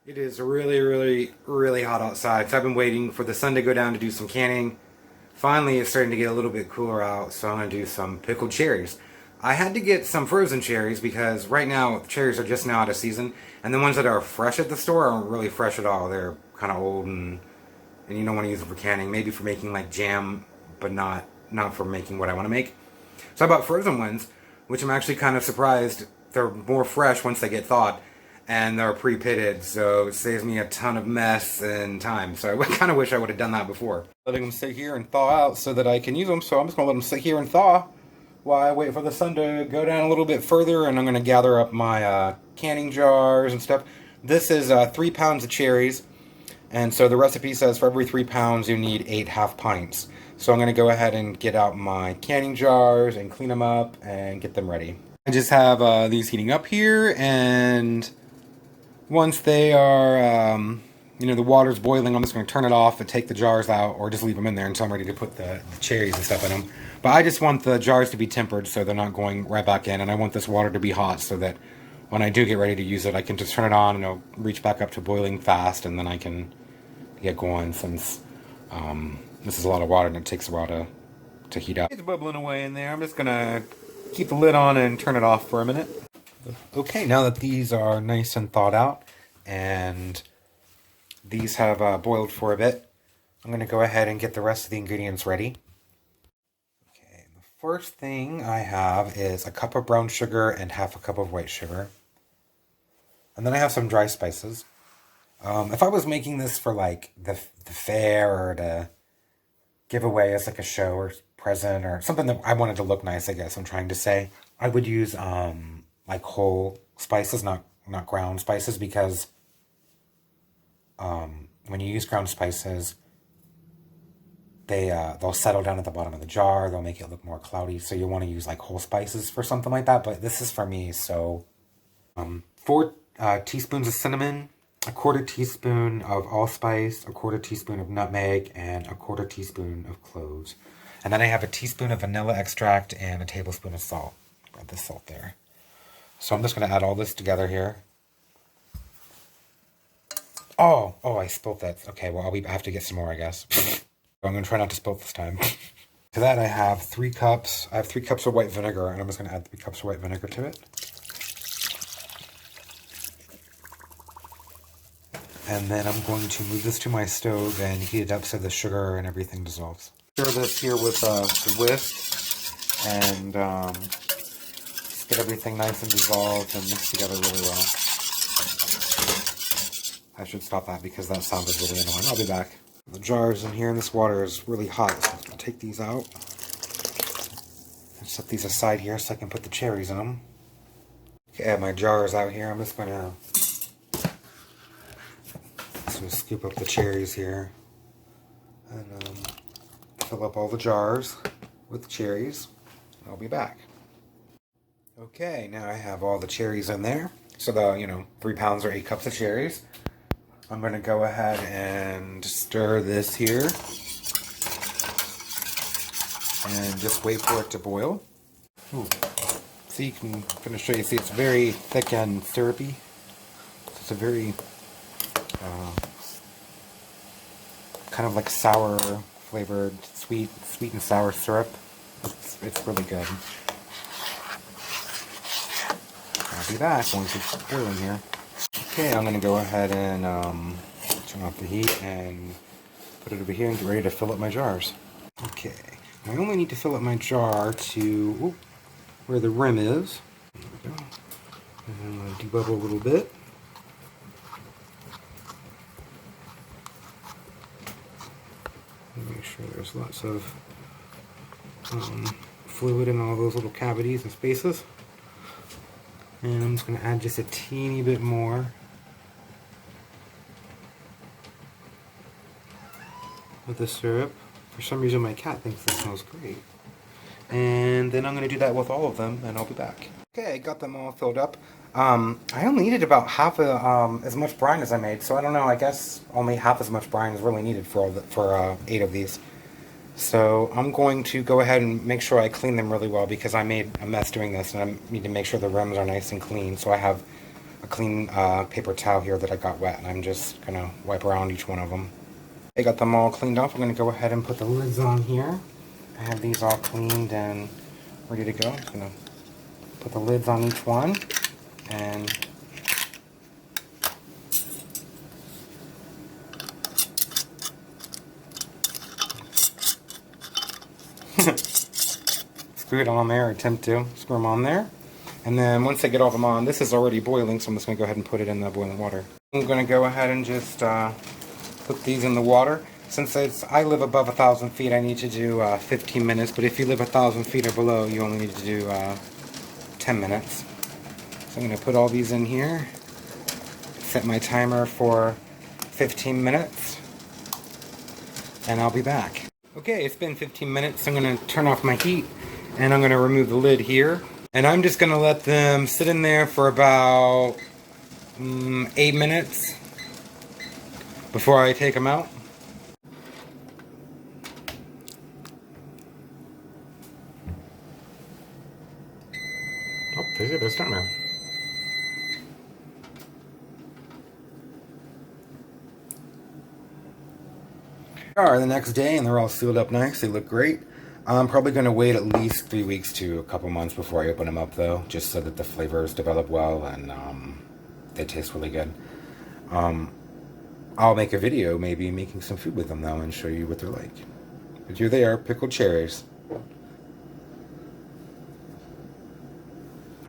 It is really, really, really hot outside, so I've been waiting for the sun to go down to do some canning. Finally, it's starting to get a little bit cooler out, so I'm going to do some pickled cherries. I had to get some frozen cherries because right now cherries are just now out of season, and the ones that are fresh at the store aren't really fresh at all. They're kind of old, and you don't want to use them for canning. Maybe for making like jam, but not for making what I want to make. So I bought frozen ones, which I'm actually kind of surprised. They're more fresh once they get thawed, and they're pre-pitted, so it saves me a ton of mess and time. So I kind of wish I would have done that before. Letting them sit here and thaw out so that I can use them, so I'm just going to let them sit here and thaw while I wait for the sun to go down a little bit further, and I'm going to gather up my canning jars and stuff. This is 3 pounds of cherries, and so the recipe says for every 3 pounds you need 8 half pints. So I'm going to go ahead and get out my canning jars and clean them up and get them ready. I just have these heating up here, and once they are, the water's boiling, I'm just going to turn it off and take the jars out, or just leave them in there until I'm ready to put the cherries and stuff in them. But I just want the jars to be tempered so they're not going right back in, and I want this water to be hot so that when I do get ready to use it, I can just turn it on and it'll reach back up to boiling fast, and then I can get going, since this is a lot of water and it takes a while to heat up. It's bubbling away in there. I'm just going to keep the lid on and turn it off for a minute. Okay, now that these are nice and thawed out, and these have boiled for a bit, I'm going to go ahead and get the rest of the ingredients ready. Okay, the first thing I have is a cup of brown sugar and half a cup of white sugar. And then I have some dry spices. If I was making this for like the fair, or to give away as like a show or present or something that I wanted to look nice, I guess I'm trying to say, I would use like whole spices, not ground spices, because when you use ground spices, they'll settle down at the bottom of the jar. They'll make it look more cloudy. So you want to use like whole spices for something like that. But this is for me. So 4 teaspoons of cinnamon, a 1/4 teaspoon of allspice, a 1/4 teaspoon of nutmeg, and a 1/4 teaspoon of cloves. And then I have a teaspoon of vanilla extract and a tablespoon of salt. Got the salt there. So I'm just going to add all this together here. Oh, I spilled that. Okay, well, I have to get some more, I guess. I'm going to try not to spill this time. To that, I have 3 cups. I have 3 cups of white vinegar, and I'm just going to add 3 cups of white vinegar to it. And then I'm going to move this to my stove and heat it up so the sugar and everything dissolves. Stir this here with the whisk, and just get everything nice and dissolved and mixed together really well. I should stop that because that sounded really annoying. I'll be back. The jars in here, and this water is really hot, so I'm going to take these out and set these aside here so I can put the cherries in them. Okay, I have my jars out here. I'm just going to scoop up the cherries here and fill up all the jars with cherries. I'll be back. Okay, now I have all the cherries in there. So the 3 pounds or 8 cups of cherries. I'm going to go ahead and stir this here and just wait for it to boil. Ooh. See, I'm going to show you. See, it's very thick and syrupy. It's a very kind of like sour flavored, sweet and sour syrup. It's really good. I'll be back once it's boiling here. Okay, I'm going to go ahead and turn off the heat and put it over here and get ready to fill up my jars. Okay, I only need to fill up my jar to where the rim is. There we go. And I'm going to debubble a little bit. Make sure there's lots of fluid in all those little cavities and spaces. And I'm just going to add just a teeny bit more of the syrup. For some reason my cat thinks this smells great. And then I'm going to do that with all of them, and I'll be back. Okay, I got them all filled up. I only needed about half as much brine as I made, so I don't know, I guess only half as much brine is really needed for 8 of these. So I'm going to go ahead and make sure I clean them really well, because I made a mess doing this, and I need to make sure the rims are nice and clean. So I have a clean paper towel here that I got wet, and I'm just gonna wipe around each one of them. I got them all cleaned off. I'm gonna go ahead and put the lids on here. I have these all cleaned and ready to go. I'm just gonna put the lids on each one and screw it on there, or attempt to screw them on there. And then once I get all of them on, this is already boiling, so I'm just going to go ahead and put it in the boiling water. I'm going to go ahead and just put these in the water. Since I live above 1,000 feet, I need to do 15 minutes, but if you live 1,000 feet or below, you only need to do 10 minutes. So I'm going to put all these in here, set my timer for 15 minutes, and I'll be back. Okay, it's been 15 minutes. I'm going to turn off my heat, and I'm going to remove the lid here. And I'm just going to let them sit in there for about 8 minutes before I take them out. Oh, they're starting now. Are the next day, and they're all sealed up nice. They look great. I'm probably going to wait at least 3 weeks to a couple months before I open them up, though, just so that the flavors develop well and they taste really good. I'll make a video maybe making some food with them, though, and show you what they're like. But here they are, pickled cherries.